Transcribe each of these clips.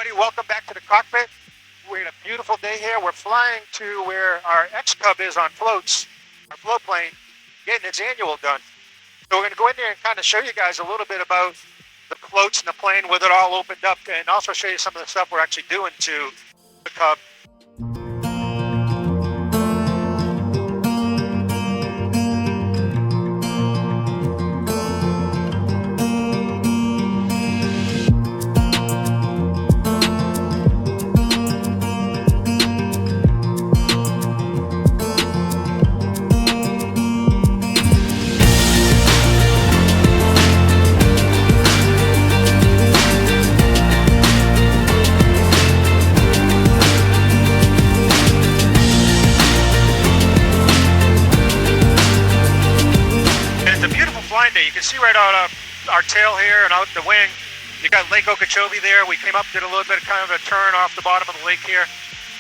everybody, welcome back to the cockpit. We're in a beautiful day here. We're flying to where our XCUB is on floats, our float plane, getting its annual done. So we're going to go in there and kind of show you guys a little bit about the floats and the plane with it all opened up, and also show you some of the stuff we're actually doing to the Cub. Day. You can see right out our tail here and out the wing. You got Lake Okeechobee there. We came up, did a little bit of kind of a turn off the bottom of the lake here.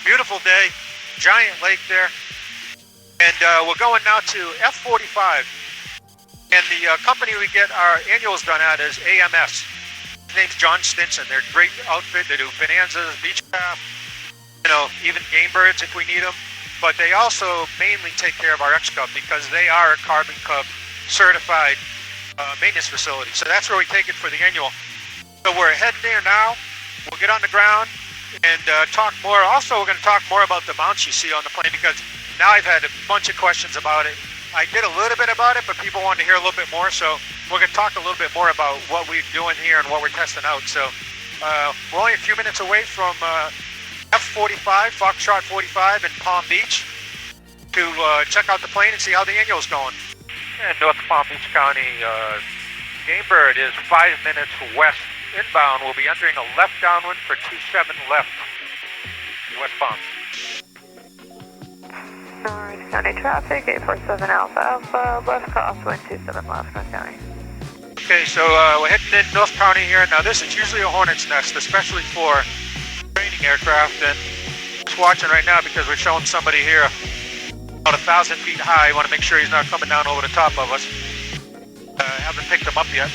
Beautiful day, giant lake there. And we're going now to F45. And the company we get our annuals done at is AMS. His name's John Stinson. They're a great outfit. They do bonanzas, Beechcraft, even game birds if we need them. But they also mainly take care of our XCUB because they are a Carbon Cub certified maintenance facility. So that's where we take it for the annual. So we're heading there now. We'll get on the ground and talk more. Also, we're going to talk more about the mounts you see on the plane because now I've had a bunch of questions about it. I did a little bit about it, but people wanted to hear a little bit more. So we're going to talk a little bit more about what we're doing here and what we're testing out. So we're only a few minutes away from F45, Foxtrot 45 in Palm Beach to check out the plane and see how the annual's going. In North Palm Beach County, game bird is 5 minutes west inbound. We'll be entering a left downwind for 27 left, West Palm. North County traffic, 847 Alpha Alpha, left crosswind 27 left, North County. Okay, so we're heading in North County here. Now this is usually a hornet's nest, especially for training aircraft. And just watching right now because we're showing somebody here about 1,000 feet high. I want to make sure he's not coming down over the top of us. Haven't picked him up yet.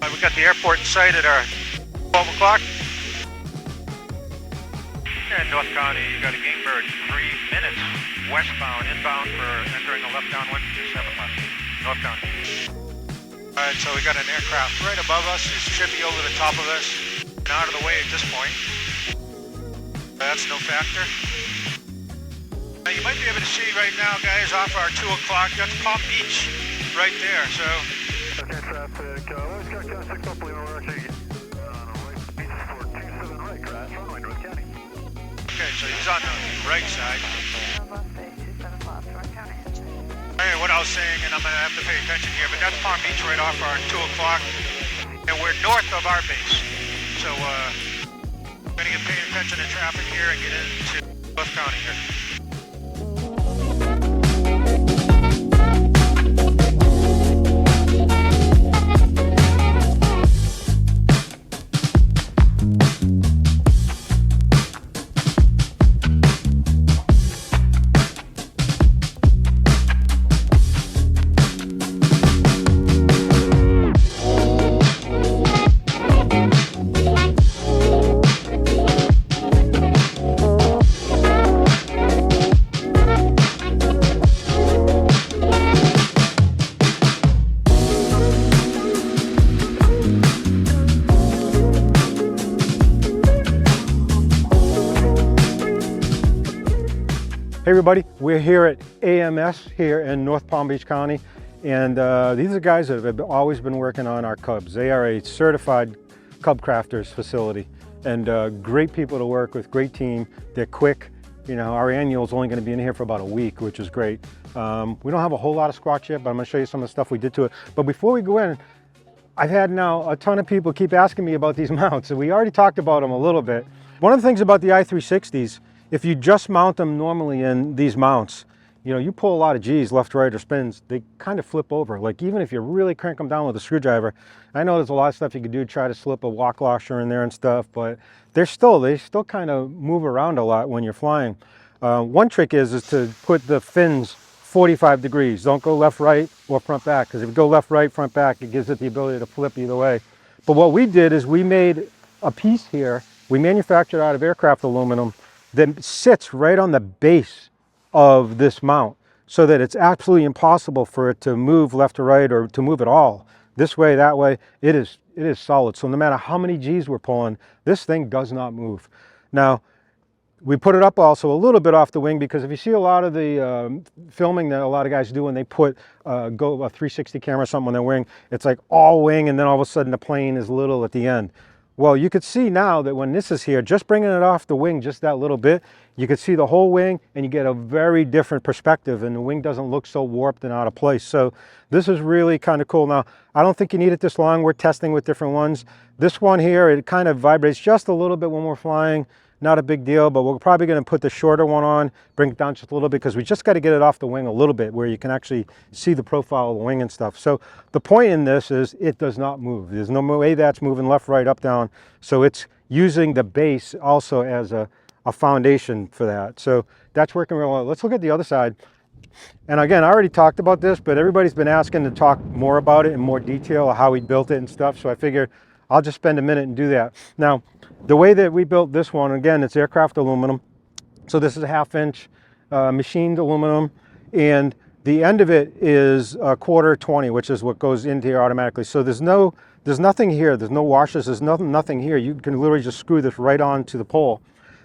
We got the airport in sight at our 12 o'clock. In North County, you got a game bird 3 minutes westbound, inbound for entering a left downwind, 27 left, North County. Alright, so we got an aircraft right above us. It should be over the top of us and out of the way at this point. That's no factor. You might be able to see right now, guys, off our 2 o'clock. That's Palm Beach right there. So. Okay, traffic. Let's go to 6 up. We're actually on the right beach for 27 right, crash runway, North County. Okay, so he's on the right side. Hey, what I was saying, and I'm going to have to pay attention here, but that's Palm Beach right off our 2 o'clock, and we're north of our base. So we're going to get paying attention to traffic here and get into North County here. Hey everybody, we're here at AMS here in North Palm Beach County, and these are guys that have always been working on our Cubs. They are a certified Cubcrafters facility, and great people to work with, great team. They're quick. Our annual is only going to be in here for about a week, which is great. We don't have a whole lot of Squawks yet, but I'm going to show you some of the stuff we did to it. But before we go in, I've had now a ton of people keep asking me about these mounts, and we already talked about them a little bit. One of the things about the i360s, if you just mount them normally in these mounts, you pull a lot of G's, left, right, or spins, they kind of flip over. Like even if you really crank them down with a screwdriver, I know there's a lot of stuff you could do to try to slip a walk washer in there and stuff, but they still kind of move around a lot when you're flying. One trick is to put the fins 45 degrees. Don't go left, right, or front, back, because if you go left, right, front, back, it gives it the ability to flip either way. But what we did is we made a piece here we manufactured out of aircraft aluminum that sits right on the base of this mount, so that it's absolutely impossible for it to move left or right or to move at all. This way, that way, it is solid. So no matter how many G's we're pulling, this thing does not move. Now, we put it up also a little bit off the wing, because if you see a lot of the filming that a lot of guys do when they put a 360 camera or something on their wing, it's like all wing and then all of a sudden the plane is little at the end. Well, you could see now that when this is here, just bringing it off the wing just that little bit, you could see the whole wing and you get a very different perspective, and the wing doesn't look so warped and out of place. So this is really kind of cool. Now, I don't think you need it this long. We're testing with different ones. This one here, it kind of vibrates just a little bit when we're flying. Not a big deal, but we're probably going to put the shorter one on, bring it down just a little bit, because we just got to get it off the wing a little bit where you can actually see the profile of the wing and stuff. So the point in this is it does not move. There's no way that's moving left, right, up, down. So it's using the base also as a foundation for that. So that's working real well. Let's look at the other side. And again, I already talked about this, but everybody's been asking to talk more about it in more detail, how we built it and stuff. So I figured I'll just spend a minute and do that. Now, the way that we built this one, again, it's aircraft aluminum. So this is a 1/2 inch machined aluminum, and the end of it is a 1/4 20, which is what goes into here automatically. So there's nothing here. There's no washers. There's nothing here. You can literally just screw this right on to the pole.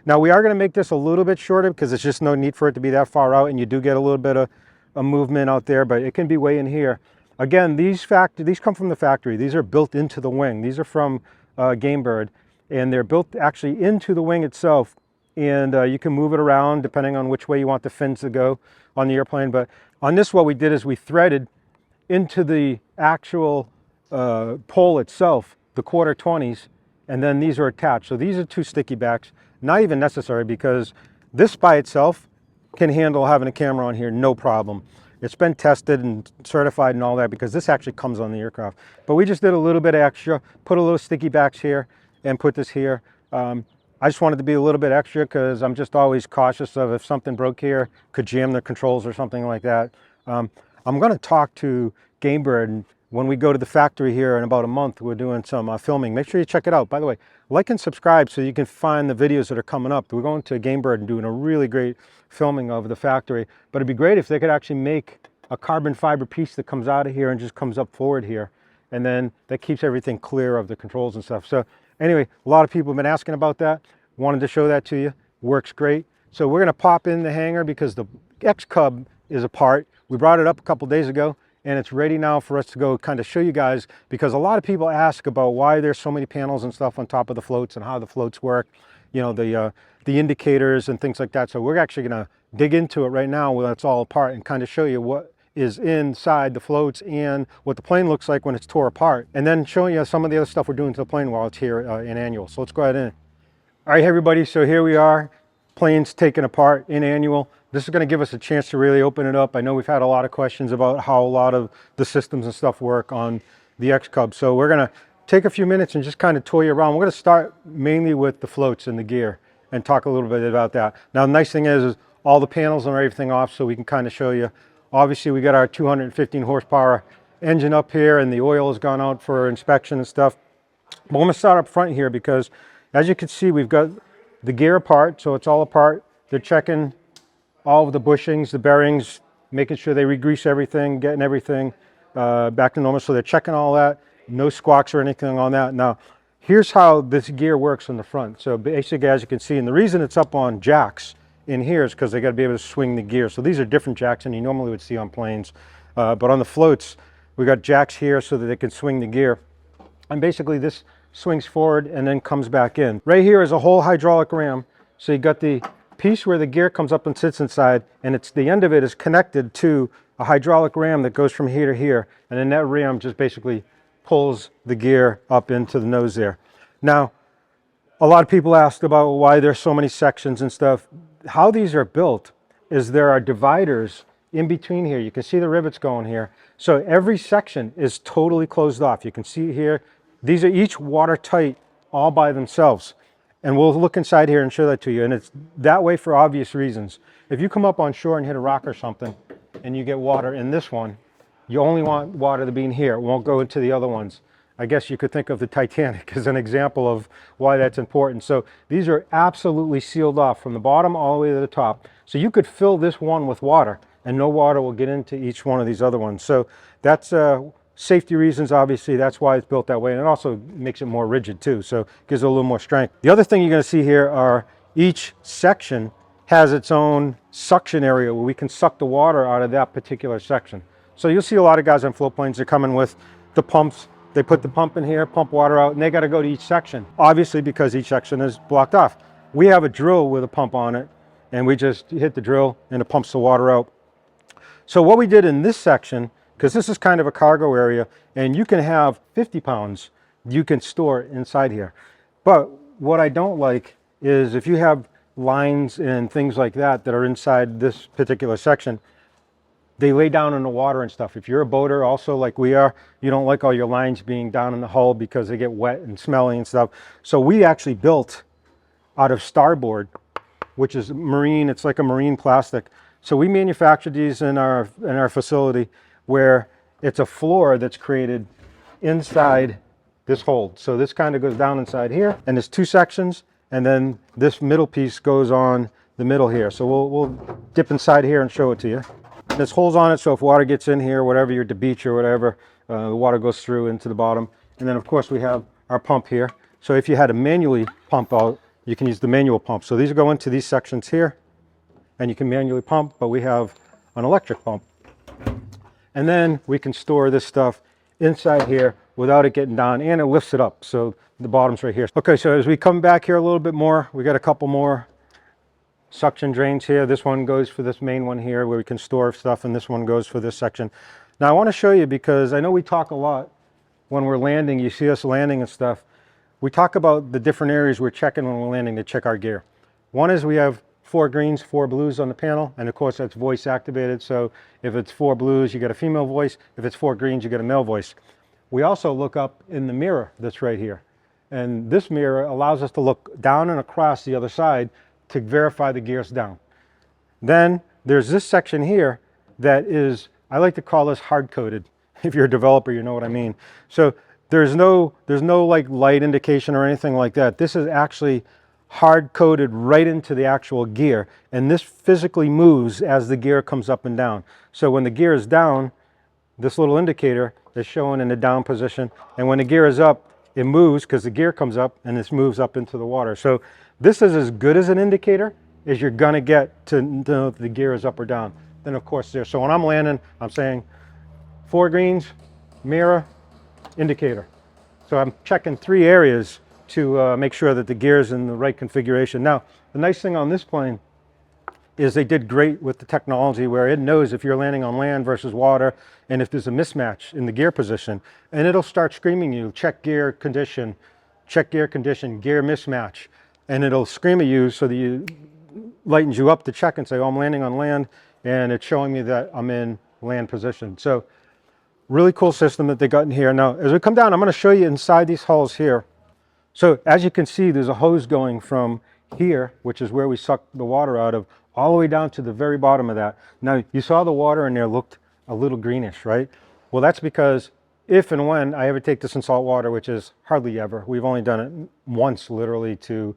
Now we are going to make this a little bit shorter because there's just no need for it to be that far out, and you do get a little bit of a movement out there, but it can be way in here. Again, these come from the factory. These are built into the wing. These are from Game Bird, and they're built actually into the wing itself, and you can move it around depending on which way you want the fins to go on the airplane. But on this, what we did is we threaded into the actual pole itself the 1/4 20s, and then these are attached. So these are 2 sticky backs, not even necessary, because this by itself can handle having a camera on here, no problem. It's been tested and certified and all that, because this actually comes on the aircraft. But we just did a little bit extra, put a little sticky backs here and put this here. I just wanted to be a little bit extra because I'm just always cautious of if something broke here, could jam the controls or something like that. I'm going to talk to Game Bird, and when we go to the factory here in about a month, we're doing some filming. Make sure you check it out. By the way, like and subscribe so you can find the videos that are coming up. We're going to Game Bird and doing a really great filming of the factory. But it'd be great if they could actually make a carbon fiber piece that comes out of here and just comes up forward here. And then that keeps everything clear of the controls and stuff. So anyway, a lot of people have been asking about that. Wanted to show that to you. Works great. So we're going to pop in the hangar because the XCUB is apart. We brought it up a couple days ago, and it's ready now for us to go kind of show you guys, because a lot of people ask about why there's so many panels and stuff on top of the floats and how the floats work, you know, the indicators and things like that. So we're actually going to dig into it right now when it's all apart and kind of show you what is inside the floats and what the plane looks like when it's tore apart, and then showing you some of the other stuff we're doing to the plane while it's here in annual. So let's go ahead in. All right, everybody, so here we are, planes taken apart in annual. This is going to give us a chance to really open it up. I know we've had a lot of questions about how a lot of the systems and stuff work on the XCUB. So we're going to take a few minutes and just kind of tour you around. We're going to start mainly with the floats and the gear and talk a little bit about that. Now, the nice thing is all the panels and everything off, so we can kind of show you. Obviously, we got our 215 horsepower engine up here, and the oil has gone out for inspection and stuff. But I'm going to start up front here because, as you can see, we've got the gear apart, so it's all apart. They're checking all of the bushings, the bearings, making sure they re-grease everything, getting everything back to normal. So they're checking all that, no squawks or anything on that. Now, here's how this gear works on the front. So basically, as you can see, and the reason it's up on jacks in here is because they got to be able to swing the gear. So these are different jacks than you normally would see on planes. But on the floats, we got jacks here so that they can swing the gear. And basically, this swings forward and then comes back in. Right here is a whole hydraulic ram. So you got the piece where the gear comes up and sits inside, and it's the end of it is connected to a hydraulic ram that goes from here to here, and then that ram just basically pulls the gear up into the nose there. Now, a lot of people asked about why there's so many sections and stuff. How these are built is there are dividers in between here. You can see the rivets going here. So every section is totally closed off. You can see here, these are each watertight all by themselves. And we'll look inside here and show that to you. And it's that way for obvious reasons. If you come up on shore and hit a rock or something and you get water in this one, you only want water to be in here. It won't go into the other ones. I guess you could think of the Titanic as an example of why that's important. So these are absolutely sealed off from the bottom all the way to the top. So you could fill this one with water and no water will get into each one of these other ones. So that's safety reasons, obviously, that's why it's built that way. And it also makes it more rigid too, so it gives it a little more strength. The other thing you're gonna see here are each section has its own suction area where we can suck the water out of that particular section. So you'll see a lot of guys on float planes, they're coming with the pumps. They put the pump in here, pump water out, and they got to go to each section, obviously because each section is blocked off. We have a drill with a pump on it, and we just hit the drill and it pumps the water out. So what we did in this section, because this is kind of a cargo area, and you can have 50 pounds you can store inside here. But what I don't like is if you have lines and things like that that are inside this particular section, they lay down in the water and stuff. If you're a boater also like we are, you don't like all your lines being down in the hull because they get wet and smelly and stuff. So we actually built out of starboard, which is marine, it's like a marine plastic. So we manufactured these in our facility where it's a floor that's created inside this hold. So this kind of goes down inside here, and there's two sections, and then this middle piece goes on the middle here. So we'll dip inside here and show it to you. There's holes on it, so if water gets in here, whatever you're at the beach or whatever, the water goes through into the bottom. And then of course we have our pump here. So if you had to manually pump out, you can use the manual pump. So these go into these sections here, and you can manually pump, but we have an electric pump. And then we can store this stuff inside here without it getting down, and it lifts it up. So the bottom's right here. Okay, so as we come back here a little bit more, we got a couple more suction drains here. This one goes for this main one here where we can store stuff, and this one goes for this section. Now I want to show you, because I know we talk a lot when we're landing, you see us landing and stuff. We talk about the different areas we're checking when we're landing to check our gear. One is we have 4 greens, 4 blues on the panel, and of course that's voice activated. So if it's 4 blues, you get a female voice. If it's 4 greens, you get a male voice. We also look up in the mirror that's right here. And this mirror allows us to look down and across the other side to verify the gear's down. Then there's this section here that is, I like to call this hard-coded. If you're a developer, you know what I mean. So there's no like light indication or anything like that. This is actually hard-coded right into the actual gear, and this physically moves as the gear comes up and down. So when the gear is down, this little indicator is showing in the down position, and when the gear is up, it moves because the gear comes up and this moves up into the water. So this is as good as an indicator as you're gonna get to know if the gear is up or down. Then of course there, so when I'm landing, I'm saying 4 greens, mirror, indicator. So I'm checking 3 areas to make sure that the gear is in the right configuration. Now, the nice thing on this plane is they did great with the technology where it knows if you're landing on land versus water and if there's a mismatch in the gear position, and it'll start screaming you, check gear condition, gear mismatch, and it'll scream at you so that you lightens you up to check and say, oh, I'm landing on land, and it's showing me that I'm in land position. So really cool system that they got in here. Now, as we come down, I'm gonna show you inside these hulls here. So as you can see, there's a hose going from here, which is where we suck the water out of, all the way down to the very bottom of that. Now, you saw the water in there looked a little greenish, right? Well, that's because if and when I ever take this in salt water, which is hardly ever, we've only done it once literally to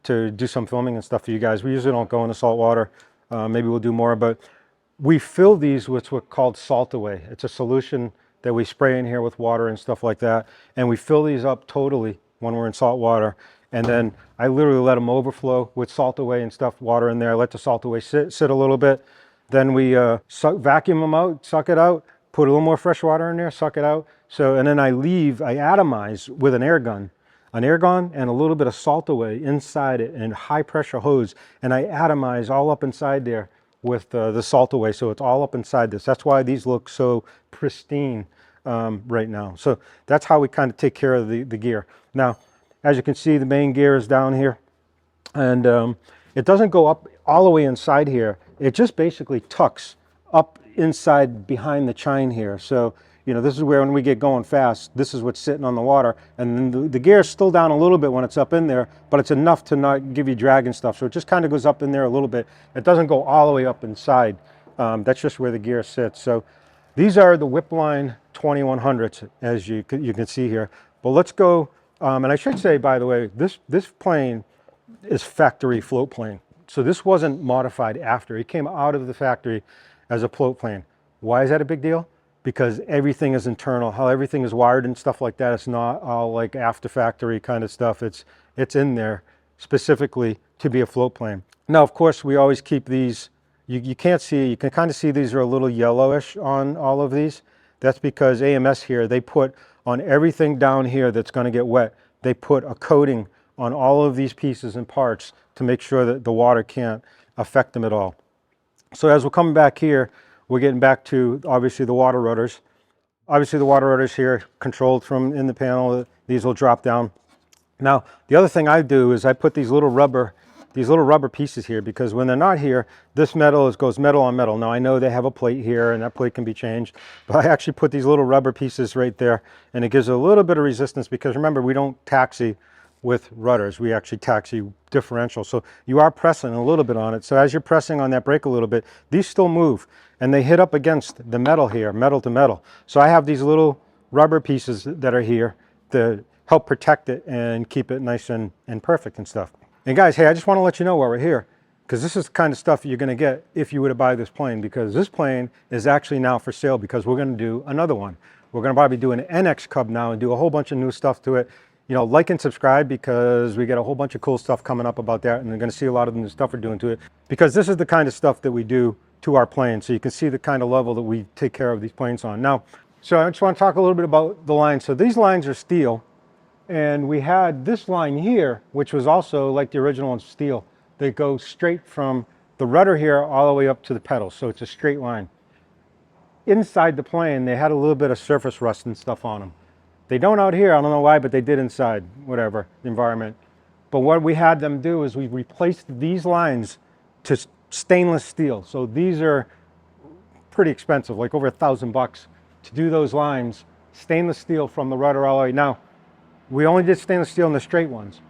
do some filming and stuff for you guys. We usually don't go into salt water. Maybe we'll do more, but we fill these with what's called salt away. It's a solution that we spray in here with water and stuff like that. And we fill these up totally when we're in salt water. And then I literally let them overflow with salt away and stuff, water in there. I let the salt away sit a little bit. Then we vacuum them out, suck it out, put a little more fresh water in there, suck it out. So, and then I atomize with an air gun and a little bit of salt away inside it and high pressure hose. And I atomize all up inside there with the salt away. So it's all up inside this. That's why these look so pristine right now. So that's how we kind of take care of the gear. Now, as you can see, the main gear is down here, and it doesn't go up all the way inside here. It just basically tucks up inside behind the chine here. So, you know, this is where when we get going fast, this is what's sitting on the water, and then the gear is still down a little bit when it's up in there, but it's enough to not give you drag and stuff. So it just kind of goes up in there a little bit. It doesn't go all the way up inside. That's just where the gear sits. So these are the Whipline 2100s, as you can see here. But let's go, and I should say, by the way, this plane is factory float plane. So this wasn't modified after. It came out of the factory as a float plane. Why is that a big deal? Because everything is internal, how everything is wired and stuff like that. It's not all like after factory kind of stuff. It's in there specifically to be a float plane. Now, of course, we always keep these, you can't see, you can kind of see these are a little yellowish on all of these. That's because AMS here, they put on everything down here that's going to get wet, they put a coating on all of these pieces and parts to make sure that the water can't affect them at all. So as we're coming back here, we're getting back to obviously the water rudders. Obviously the water rudders here controlled from in the panel. These will drop down. Now the other thing I do is I put these little rubber pieces here, because when they're not here, this metal goes metal on metal. Now I know they have a plate here and that plate can be changed, but I actually put these little rubber pieces right there, and it gives a little bit of resistance, because remember, we don't taxi with rudders, we actually taxi differential. So you are pressing a little bit on it. So as you're pressing on that brake a little bit, these still move and they hit up against the metal here, metal to metal. So I have these little rubber pieces that are here to help protect it and keep it nice and perfect and stuff. And guys, hey, I just want to let you know while we're here, because this is the kind of stuff you're going to get if you were to buy this plane, because this plane is actually now for sale, because we're going to do another one. We're going to probably do an XCUB now and do a whole bunch of new stuff to it. You know, like and subscribe, because we get a whole bunch of cool stuff coming up about that, and you're going to see a lot of the new stuff we're doing to it, because this is the kind of stuff that we do to our plane, so you can see the kind of level that we take care of these planes on. Now, so I just want to talk a little bit about the lines. So these lines are steel, and we had this line here, which was also like the original in steel, that goes straight from the rudder here all the way up to the pedals, so it's a straight line. Inside the plane, they had a little bit of surface rust and stuff on them. They don't out here, I don't know why, but they did inside, whatever, the environment. But what we had them do is we replaced these lines to stainless steel. So these are pretty expensive, like over $1,000 to do those lines, stainless steel from the rudder all the way. Now, we only did stainless steel in the straight ones.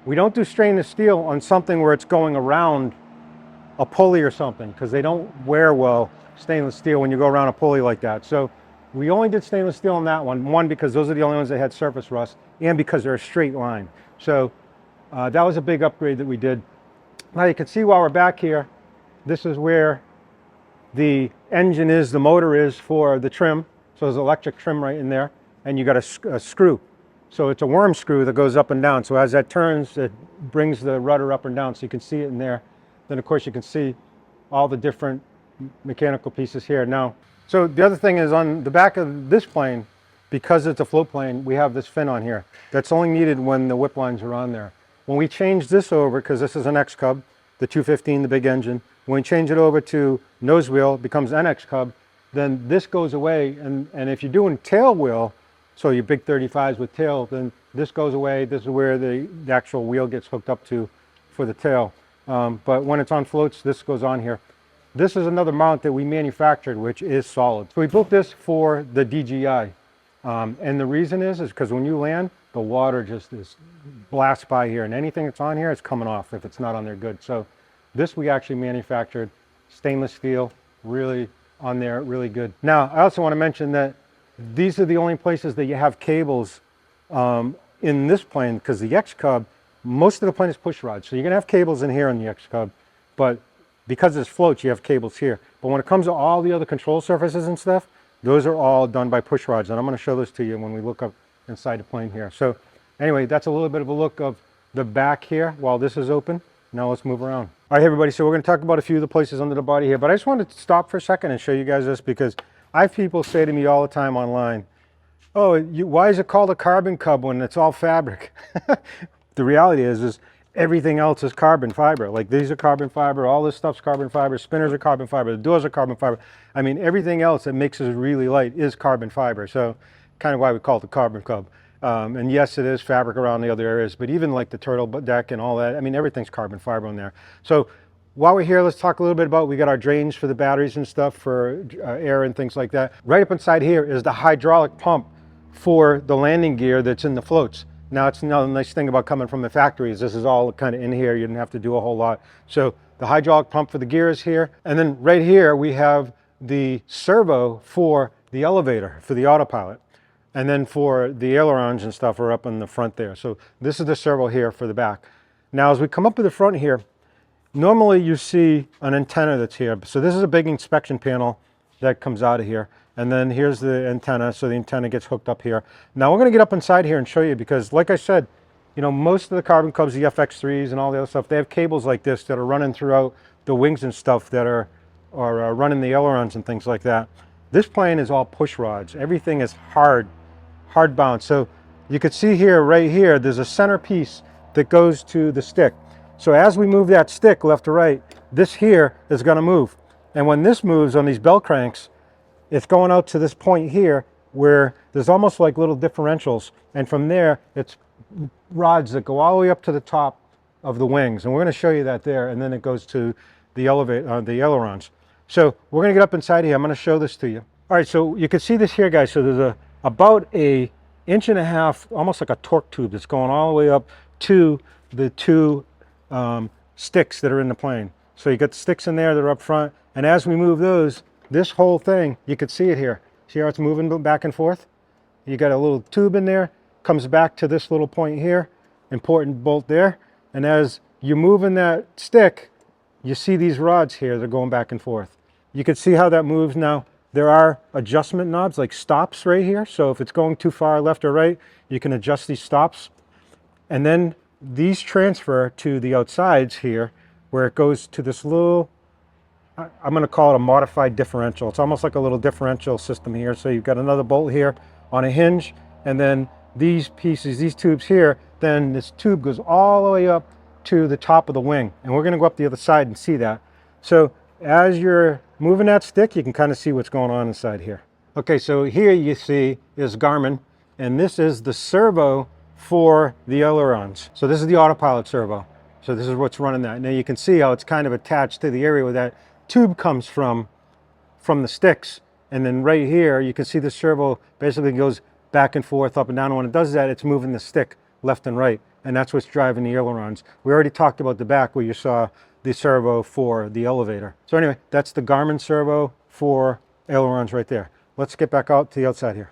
We don't do stainless steel on something where it's going around a pulley or something, because they don't wear well, stainless steel, when you go around a pulley like that. So we only did stainless steel on that one, because those are the only ones that had surface rust, and because they're a straight line. So that was a big upgrade that we did. Now you can see while we're back here, this is where the engine is, the motor is for the trim. So there's electric trim right in there, and you got a screw. So it's a worm screw that goes up and down. So as that turns, it brings the rudder up and down, so you can see it in there. Then of course you can see all the different mechanical pieces here. Now, so the other thing is, on the back of this plane, because it's a float plane, we have this fin on here. That's only needed when the whip lines are on there. When we change this over, because this is an XCUB, the 215, the big engine, when we change it over to nose wheel, it becomes an XCUB, then this goes away. And if you're doing tail wheel, so your big 35s with tail, then this goes away. This is where the actual wheel gets hooked up to for the tail. But when it's on floats, this goes on here. This is another mount that we manufactured, which is solid. So we built this for the DJI. And the reason is because when you land, the water just blasts by here, and anything that's on here is coming off if it's not on there good. So this we actually manufactured, stainless steel, really on there, really good. Now, I also want to mention that these are the only places that you have cables in this plane, because the XCUB, most of the plane is push rods. So you're gonna have cables in here on the XCUB, but because it's floats, you have cables here. But when it comes to all the other control surfaces and stuff, those are all done by push rods. And I'm gonna show this to you when we look up inside the plane here. So anyway, that's a little bit of a look of the back here while this is open. Now let's move around. All right, everybody, so we're gonna talk about a few of the places under the body here, but I just wanted to stop for a second and show you guys this, because I have people say to me all the time online, oh, why is it called a carbon cub when it's all fabric? The reality is everything else is carbon fiber. Like these are carbon fiber, all this stuff's carbon fiber, spinners are carbon fiber, the doors are carbon fiber. I mean, everything else that makes us really light is carbon fiber. So kind of why we call it the carbon cub. And yes, it is fabric around the other areas, but even like the turtle deck and all that, I mean, everything's carbon fiber on there. So while we're here, let's talk a little bit about, we got our drains for the batteries and stuff for air and things like that. Right up inside here is the hydraulic pump for the landing gear that's in the floats. Now, it's another nice thing about coming from the factories. This is all kind of in here. You didn't have to do a whole lot. So the hydraulic pump for the gear is here. And then right here, we have the servo for the elevator, for the autopilot. And then for the ailerons and stuff are up in the front there. So this is the servo here for the back. Now as we come up to the front here, normally you see an antenna that's here. So this is a big inspection panel that comes out of here. And then here's the antenna, so the antenna gets hooked up here. Now we're gonna get up inside here and show you, because like I said, you know, most of the Carbon Cubs, the FX3s and all the other stuff, they have cables like this that are running throughout the wings and stuff that are running the ailerons and things like that. This plane is all push rods. Everything is hard bound. So you could see here, right here, there's a center piece that goes to the stick. So as we move that stick left to right, this here is gonna move. And when this moves on these bell cranks, it's going out to this point here where there's almost like little differentials. And from there, it's rods that go all the way up to the top of the wings. And we're gonna show you that there. And then it goes to the the ailerons. So we're gonna get up inside here. I'm gonna show this to you. All right, so you can see this here, guys. So there's about a 1.5 inch, almost like a torque tube that's going all the way up to the two sticks that are in the plane. So you got the sticks in there that are up front, and as we move those, this whole thing, you can see it here. See how it's moving back and forth? You got a little tube in there, comes back to this little point here, important bolt there, and as you're moving that stick, you see these rods here, they're going back and forth. You can see how that moves now. There are adjustment knobs, like stops right here. So if it's going too far left or right, you can adjust these stops. And then these transfer to the outsides here, where it goes to this little, I'm gonna call it a modified differential. It's almost like a little differential system here. So you've got another bolt here on a hinge, and then these pieces, these tubes here, then this tube goes all the way up to the top of the wing. And we're gonna go up the other side and see that. So as you're moving that stick, you can kind of see what's going on inside here. Okay, so here you see is Garmin, and this is the servo for the ailerons. So this is the autopilot servo. So this is what's running that. Now you can see how it's kind of attached to the area where that tube comes from the sticks. And then right here, you can see the servo basically goes back and forth, up and down. And when it does that, it's moving the stick left and right. And that's what's driving the ailerons. We already talked about the back where you saw the servo for the elevator. So anyway, that's the Garmin servo for ailerons right there. Let's get back out to the outside here.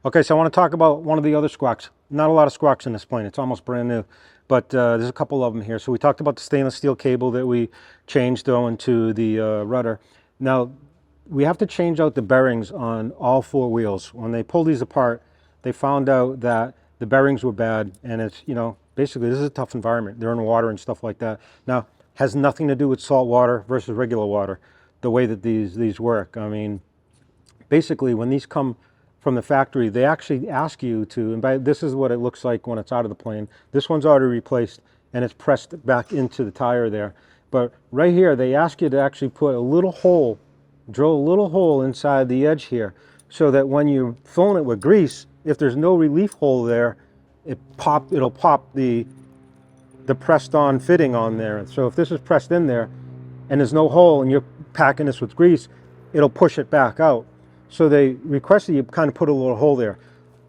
Okay, so I want to talk about one of the other Squawks. Not a lot of Squawks in this plane. It's almost brand new, but there's a couple of them here. So we talked about the stainless steel cable that we changed going to the rudder. Now, we have to change out the bearings on all four wheels. When they pulled these apart, they found out that the bearings were bad, and it's, you know, basically this is a tough environment. They're in water and stuff like that. Now, has nothing to do with salt water versus regular water, the way that these work. I mean, basically when these come from the factory, they actually ask you to, and this is what it looks like when it's out of the plane. This one's already replaced and it's pressed back into the tire there. But right here, they ask you to actually put a little hole, drill a little hole inside the edge here, so that when you're filling it with grease, if there's no relief hole there, it'll pop the pressed on fitting on there. So if this is pressed in there and there's no hole and you're packing this with grease, it'll push it back out. So they request that you kind of put a little hole there.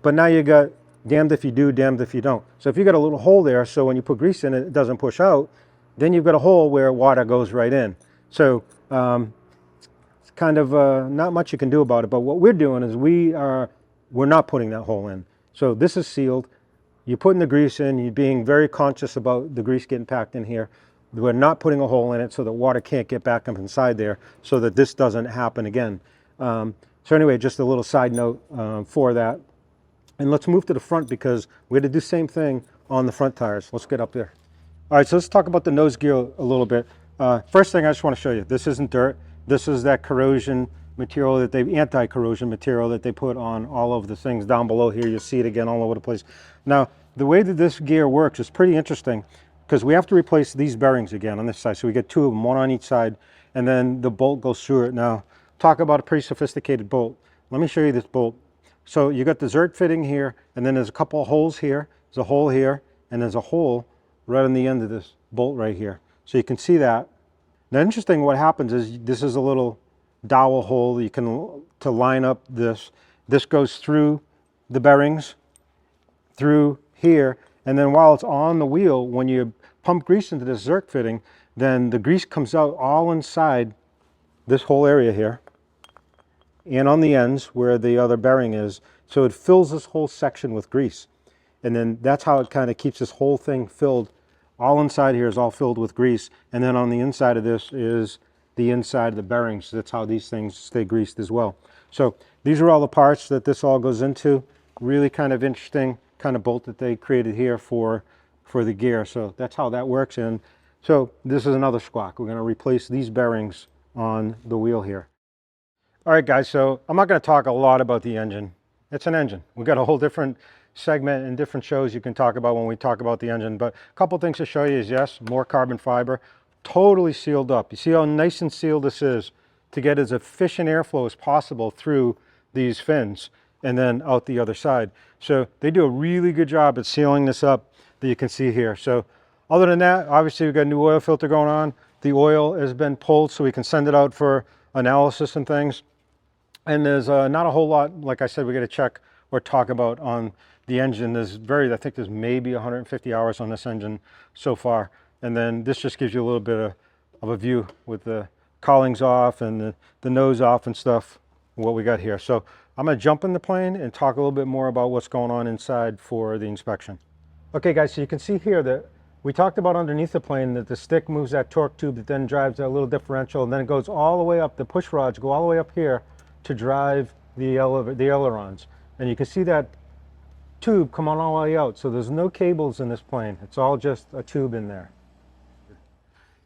But now you got damned if you do, damned if you don't. So if you got a little hole there, so when you put grease in it, it doesn't push out, then you've got a hole where water goes right in. So it's kind of not much you can do about it. But what we're doing is we're not putting that hole in. So this is sealed. You're putting the grease in, you're being very conscious about the grease getting packed in here. We're not putting a hole in it so that water can't get back up inside there, so that this doesn't happen again. So anyway, just a little side note for that. And let's move to the front, because we had to do the same thing on the front tires. Let's get up there. All right, so let's talk about the nose gear a little bit. First thing I just want to show you, this isn't dirt. This is that corrosion material that anti-corrosion material that they put on all of the things down below here. You'll see it again all over the place. Now, the way that this gear works is pretty interesting, because we have to replace these bearings again on this side. So we get two of them, one on each side, and then the bolt goes through it. Now, talk about a pretty sophisticated bolt. Let me show you this bolt. So you got the Zert fitting here, and then there's a couple of holes here. There's a hole here, and there's a hole right on the end of this bolt right here. So you can see that. Now, interesting, what happens is this is a little dowel hole you can to line up this. This goes through the bearings, through here, and then while it's on the wheel, when you pump grease into this Zerk fitting, then the grease comes out all inside this whole area here, and on the ends where the other bearing is. So it fills this whole section with grease. And then that's how it kind of keeps this whole thing filled. All inside here is all filled with grease. And then on the inside of this is the inside of the bearings. That's how these things stay greased as well. So these are all the parts that this all goes into. Really kind of interesting kind of bolt that they created here for the gear. So that's how that works. And so this is another squawk. We're going to replace these bearings on the wheel here. All right, guys, so I'm not going to talk a lot about the engine. It's an engine. We've got a whole different segment and different shows you can talk about when we talk about the engine. But a couple things to show you is, yes, more carbon fiber, totally sealed up. You see how nice and sealed this is to get as efficient airflow as possible through these fins and then out the other side. So they do a really good job at sealing this up that you can see here. So other than that, obviously we've got a new oil filter going on. The oil has been pulled so we can send it out for analysis and things. And there's not a whole lot, like I said, we got to check or talk about on the engine. I think there's maybe 150 hours on this engine so far. And then this just gives you a little bit of a view with the cowlings off and the nose off and stuff, what we got here. So I'm going to jump in the plane and talk a little bit more about what's going on inside for the inspection. Okay, guys, so you can see here that we talked about underneath the plane that the stick moves that torque tube that then drives that little differential, and then it goes all the way up, the push rods go all the way up here to drive the ailerons. And you can see that tube come on all the way out. So there's no cables in this plane. It's all just a tube in there.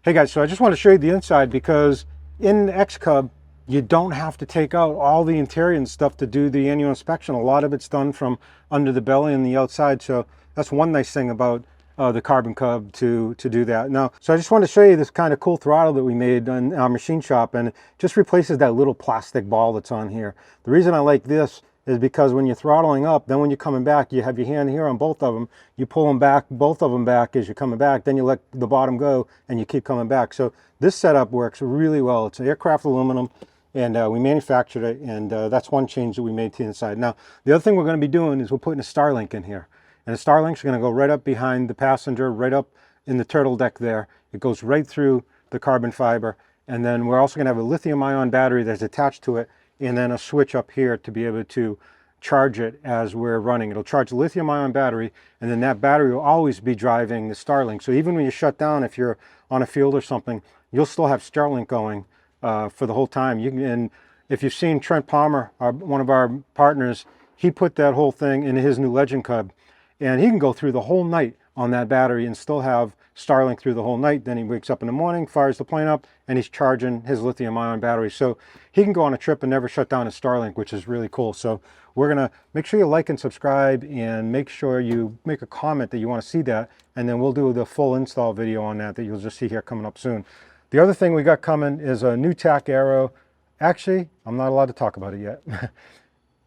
Hey guys, so I just want to show you the inside because in the XCUB, you don't have to take out all the interior and stuff to do the annual inspection. A lot of it's done from under the belly and the outside. So that's one nice thing about the Carbon Cub to do that. Now, so I just want to show you this kind of cool throttle that we made in our machine shop, and it just replaces that little plastic ball that's on here. The reason I like this is because when you're throttling up, then when you're coming back, you have your hand here on both of them, you pull them back, both of them back as you're coming back, then you let the bottom go and you keep coming back. So this setup works really well. It's aircraft aluminum, and we manufactured it, and that's one change that we made to the inside. Now, the other thing we're going to be doing is we're putting a Starlink in here. And the Starlink's going to go right up behind the passenger, right up in the turtle deck there. It goes right through the carbon fiber. And then we're also going to have a lithium-ion battery that's attached to it, and then a switch up here to be able to charge it as we're running. It'll charge the lithium-ion battery, and then that battery will always be driving the Starlink. So even when you shut down, if you're on a field or something, you'll still have Starlink going for the whole time. And if you've seen Trent Palmer, one of our partners, he put that whole thing in his new Legend Cub. And he can go through the whole night on that battery and still have Starlink through the whole night. Then he wakes up in the morning, fires the plane up, and he's charging his lithium-ion battery. So he can go on a trip and never shut down his Starlink, which is really cool. So we're going to make sure you like and subscribe, and make sure you make a comment that you want to see that. And then we'll do the full install video on that you'll just see here coming up soon. The other thing we got coming is a new TAC Aero. Actually, I'm not allowed to talk about it yet.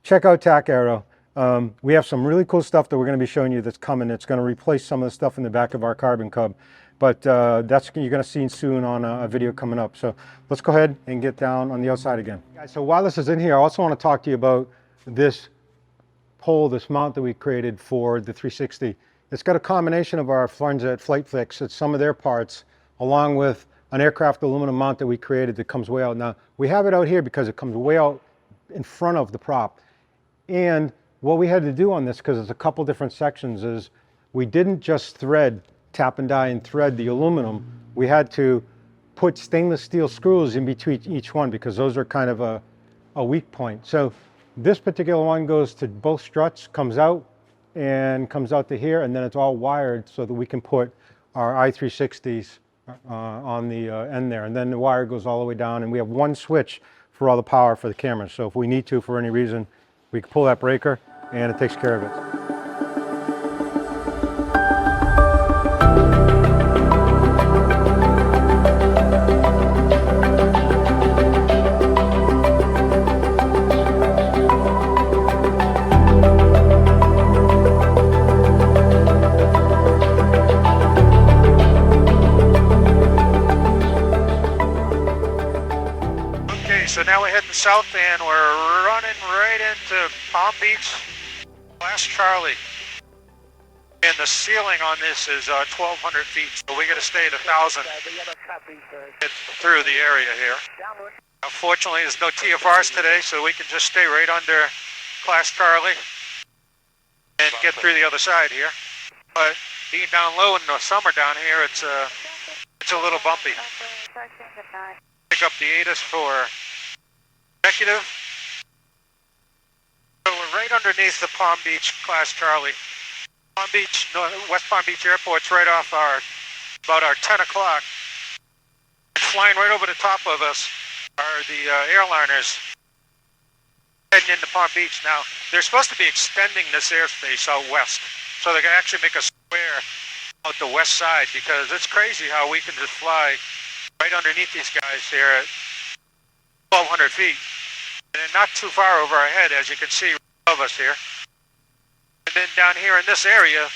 Check out TAC Aero. We have some really cool stuff that we're going to be showing you that's coming. It's going to replace some of the stuff in the back of our Carbon Cub, but that's you're going to see soon on a video coming up. So let's go ahead and get down on the outside again. Guys, so while this is in here, I also want to talk to you about this pole, this mount that we created for the 360. It's got a combination of our Flunjet Flight Fix. It's some of their parts, along with an aircraft aluminum mount that we created that comes way out. Now, we have it out here because it comes way out in front of the prop. And what we had to do on this, because it's a couple different sections, is we didn't just tap and die and thread the aluminum. We had to put stainless steel screws in between each one because those are kind of a weak point. So this particular one goes to both struts, comes out to here, and then it's all wired so that we can put our i360s on the end there. And then the wire goes all the way down, and we have one switch for all the power for the camera. So if we need to, for any reason, we can pull that breaker and it takes care of it. So now we're heading south and we're running right into Palm Beach, Last Charlie. And the ceiling on this is 1,200 feet, so we got to stay at 1,000 through the area here. Unfortunately, there's no TFRs today, so we can just stay right under Class Charlie and get through the other side here. But being down low in the summer down here, it's a little bumpy. Pick up the ATIS for executive. So we're right underneath the Palm Beach Class Charlie. Palm Beach, West Palm Beach Airport's right off about our 10 o'clock. Flying right over the top of us are the airliners heading into Palm Beach. Now, they're supposed to be extending this airspace out west, so they can actually make a square out the west side, because it's crazy how we can just fly right underneath these guys here at 1,200 feet. And then not too far over our head, as you can see above us here. And then down here in this area,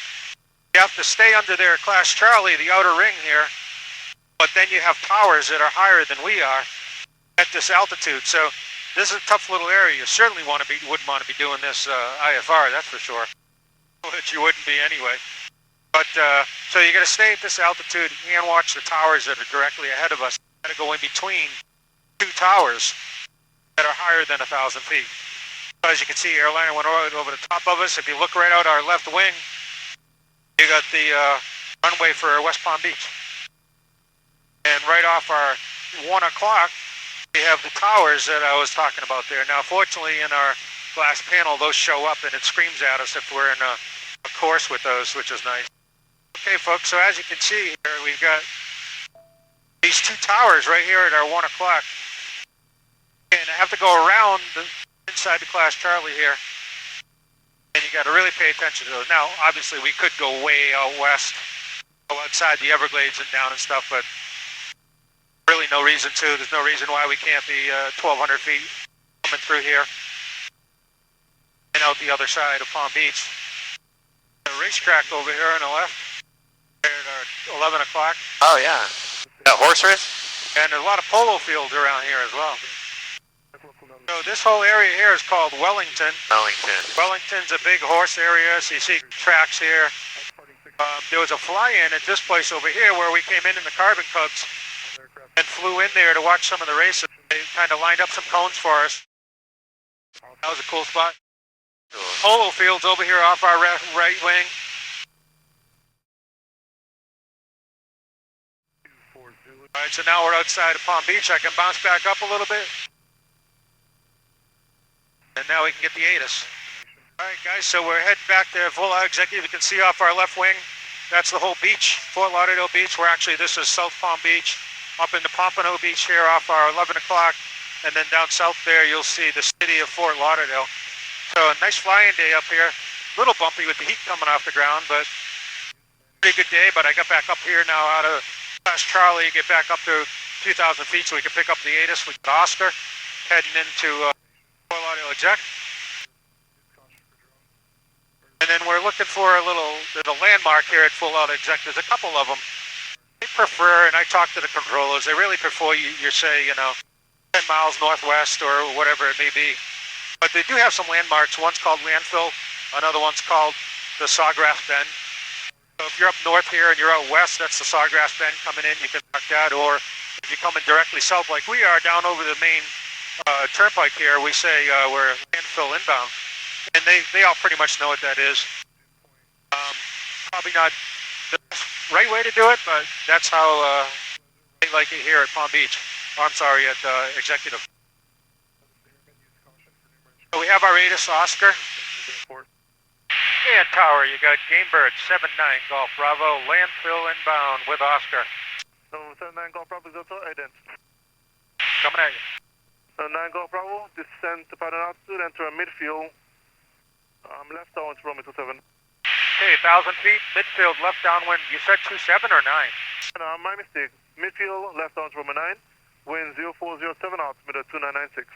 you have to stay under their Class Charlie, the outer ring here, but then you have towers that are higher than we are at this altitude. So this is a tough little area. You certainly wouldn't want to be doing this IFR, that's for sure. Which you wouldn't be anyway. But so you got to stay at this altitude and watch the towers that are directly ahead of us. You got to go in between two towers that are higher than 1,000 feet. So as you can see, airliner went right over the top of us. If you look right out our left wing, you got the runway for West Palm Beach. And right off our 1 o'clock, we have the towers that I was talking about there. Now, fortunately, in our glass panel, those show up and it screams at us if we're in a course with those, which is nice. Okay, folks, so as you can see here, we've got these two towers right here at our 1 o'clock. And I have to go around inside the Class Charlie here. And you got to really pay attention to those. Now, obviously, we could go way out west, go outside the Everglades and down and stuff, but really no reason to. There's no reason why we can't be 1,200 feet coming through here and out the other side of Palm Beach. The racetrack over here on the left, there at our 11 o'clock. Oh, yeah. That horse race? And there's a lot of polo fields around here as well. So this whole area here is called Wellington. Wellington's a big horse area, so you see tracks here. There was a fly-in at this place over here where we came in the Carbon Cubs and flew in there to watch some of the races. They kind of lined up some cones for us. That was a cool spot. Polo fields over here off our right wing. Alright, so now we're outside of Palm Beach. I can bounce back up a little bit. And now we can get the ATIS. Alright guys, so we're heading back to full out executive. You can see off our left wing, that's the whole beach, Fort Lauderdale Beach. This is South Palm Beach. Up into Pompano Beach here off our 11 o'clock. And then down south there, you'll see the city of Fort Lauderdale. So a nice flying day up here. A little bumpy with the heat coming off the ground, but pretty good day. But I got back up here now out of Class Charlie, get back up to 2,000 feet so we can pick up the ATIS. We got Oscar heading into Fort Lauderdale exec. And then we're looking for there's a landmark here at Full Out Exec. There's a couple of them. They prefer, and I talked to the controllers, they really prefer you say, 10 miles northwest or whatever it may be. But they do have some landmarks. One's called Landfill. Another one's called the Sawgrass Bend. So if you're up north here and you're out west, that's the Sawgrass Bend coming in. You can mark that. Or if you're coming directly south like we are down over the main turnpike here, we say we're Landfill inbound. And they all pretty much know what that is. Probably not the right way to do it, but that's how they like it here at Palm Beach. Oh, I'm sorry, at Executive. So we have our ATIS Oscar. And Tower, you got Gamebird 79 Golf Bravo, landfill inbound with Oscar. So 79 Golf Bravo is also ident. Coming at you. 9 Golf Bravo, descend to pattern altitude, enter a midfield. Left downwind to runway 27. Okay, 1,000 feet, midfield, left downwind. You said 27 or 9? No, my mistake. Midfield, left down to runway 9. Wind 0407, altimeter 2996.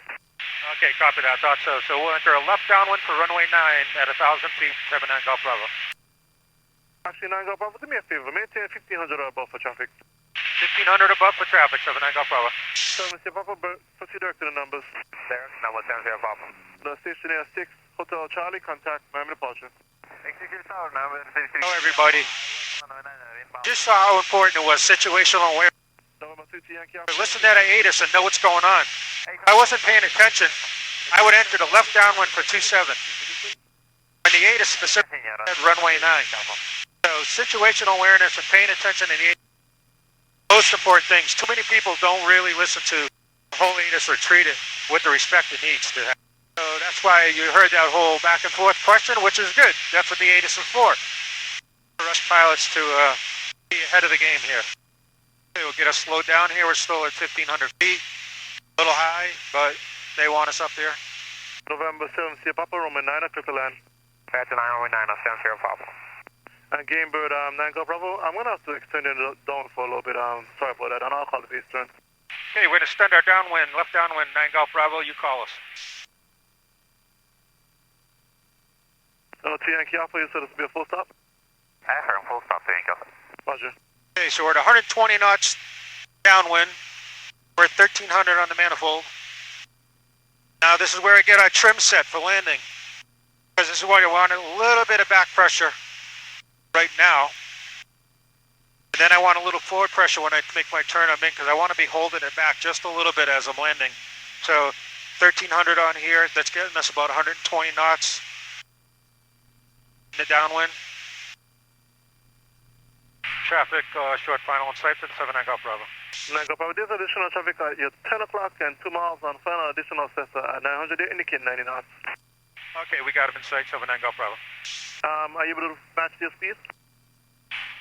Okay, copy that. Thought so. So we'll enter a left downwind for runway 9 at 1,000 feet, 79 Golf Bravo. Actually, 9 Golf Bravo, do me a favor. Maintain 1,500 above for traffic. 1,500 above for traffic, 79 Golf Bravo. So, Mr. Papa, proceed direct to the numbers. There, number 70 Papa. The station air 6, Hotel Charlie, contact Miami Departure. Hello, everybody. Just saw how important it was, situational awareness. Listen to that ATIS and know what's going on. I wasn't paying attention. I would enter the left downwind for 27. And the 8 is specific at runway 9. So situational awareness and paying attention to the 8. Most important things. Too many people don't really listen to the whole ATIS or treat it with the respect it needs to have. So that's why you heard that whole back and forth question, which is good. That's what the ATIS is for. For us pilots to be ahead of the game here. They will get us slowed down here. We're still at 1,500 feet. A little high, but they want us up there. November 7, Sierra Papa, Roman 9, clear to land. That's 9 Roman 9, 7 Sierra Papa. And Gamebird 9 Go Bravo, I'm going to have to extend it down for a little bit. Sorry about that, and I'll call the base turn. Okay, we're going to extend our downwind, left downwind, 9 Golf Bravo. You call us. T Yankee Alpha, you said this will be a full stop? I heard full stop, thank you. Roger. Okay, so we're at 120 knots downwind. We're at 1,300 on the manifold. Now this is where I get our trim set for landing. Because this is why you want a little bit of back pressure right now. And then I want a little forward pressure when I make my turn I'm in, because I want to be holding it back just a little bit as I'm landing. So 1,300 on here, that's getting us about 120 knots in the downwind. Traffic, short final on site to the 79 Golf Bravo. 9 Go Bravo, there's additional traffic at your 10 o'clock and 2 miles on final additional sensor at 900, they indicate 90 knots. Okay, we got him in sight, 79 Golf Bravo. Are you able to match your speed?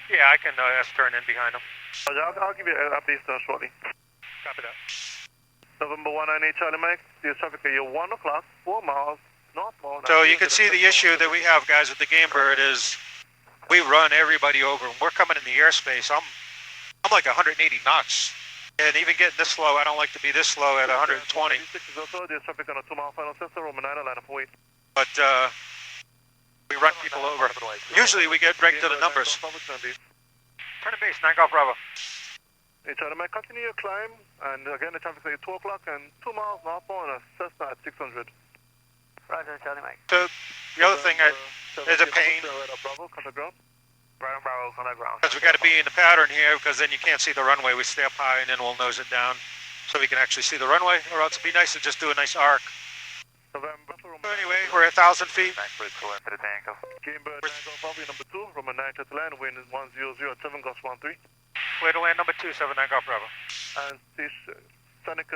Yeah, I can S-turn in behind him. Roger, I'll give you an update shortly. Copy that. November 198 Charlie Mike, there's traffic at your 1 o'clock, 4 miles, northbound. So you can see the issue that we have, guys, with the Gamebird is we run everybody over. We're coming in the airspace. I'm like 180 knots. And even getting this slow, I don't like to be this slow at 120. There's traffic on a 2-mile final sensor, Roman 9, line of weight. But we run people over. Usually we get right to the numbers. Turn to base, 9 Golf Bravo. Hey, Charlie Mike, continue your climb. And again, the traffic's at 2 o'clock and 2 miles northbound, a Cessna at 600. Roger, Charlie Mike. So the other thing is a pain. Bravo, contact ground. Bravo, Bravo, contact ground. Because we got to be in the pattern here, because then you can't see the runway. We stay up high and then we'll nose it down so we can actually see the runway, or else it'd be nice to just do a nice arc. So anyway, we're at 1,000 feet. Gamebird 9 Golf Bravo, number 2, Roman 9 to land, wind is 100 at 7 Gulf 13. Way to land number 2, 79 Golf Bravo. And Scenic,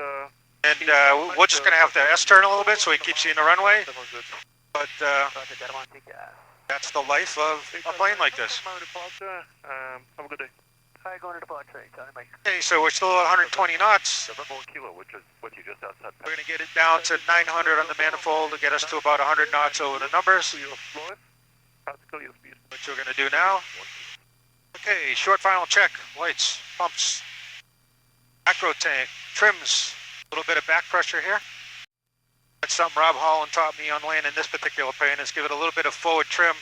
and we're just going to have to S-turn a little bit so we keep seeing the runway. But that's the life of a plane like this. Have a good day. Hi, going to departure, Charlie Mike. Okay, so we're still at 120 knots. Kilo, which is what you just outside. We're going to get it down to 900 on the manifold to get us to about 100 knots over the numbers. Which we're going to do now. Okay, short final check. Lights, pumps, macro tank, trims. A little bit of back pressure here. That's something Rob Holland taught me on landing this particular plane, is give it a little bit of forward trim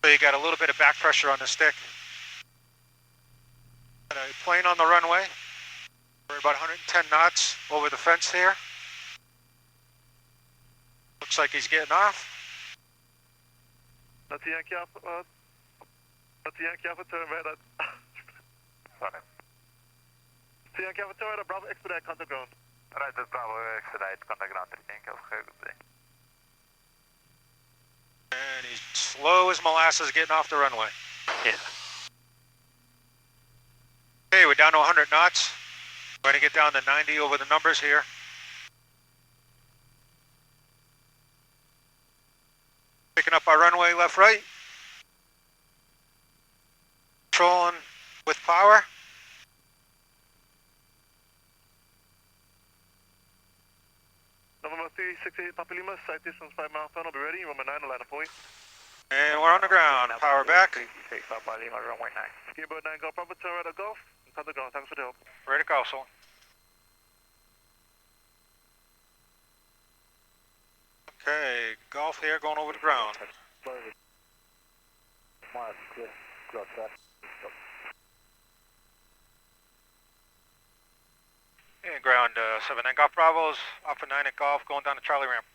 so you got a little bit of back pressure on the stick. Got a plane on the runway. We're about 110 knots over the fence here. Looks like he's getting off. That's the Yankee Alpha, turn right at... Sorry. The Yankee Alpha, turn right at Bravo, expedite, contact ground. Right, that's Bravo, expedite, contact ground, thank you. And he's slow as molasses getting off the runway. Yeah. Okay, we're down to 100 knots. We're going to get down to 90 over the numbers here. Picking up our runway left, right. Controlling with power. November 368 Papa Lima, sight distance 5 miles final, be ready, Roman 9, line of point. And we're on the ground, power back. Papa Lima, runway 9. Gamebird 9 Golf Bravo, turn right at Golf, contact ground, thanks for the help. Ready to go, so. Okay, Golf here going over the ground. And ground 79 Golf Bravos, Alpha 9 at Golf, going down the Charlie ramp.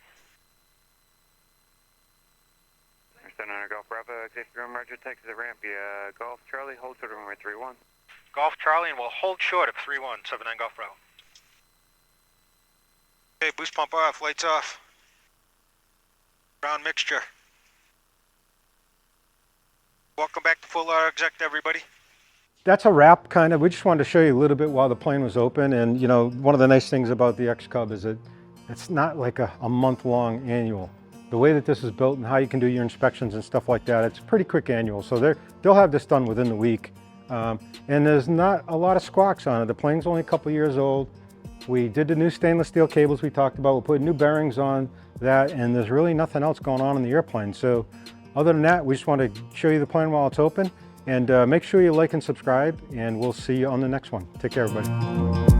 79 Golf Bravo, exit room, Roger, taxi the ramp, Golf Charlie, hold short of runway 31. Golf Charlie, and we'll hold short of 31, 79 Golf Bravo. Okay, boost pump off, lights off. Brown mixture. Welcome back to Full Auto Exec, everybody. That's a wrap, kind of. We just wanted to show you a little bit while the plane was open. And you know, one of the nice things about the XCUB is that it's not like a month-long annual. The way that this is built and how you can do your inspections and stuff like that, it's a pretty quick annual. So they'll have this done within the week. And there's not a lot of squawks on it. The plane's only a couple years old. We did the new stainless steel cables we talked about. We're putting new bearings on that, and there's really nothing else going on in the airplane. So other than that, we just want to show you the plane while it's open. And make sure you like and subscribe, and we'll see you on the next one. Take care, everybody.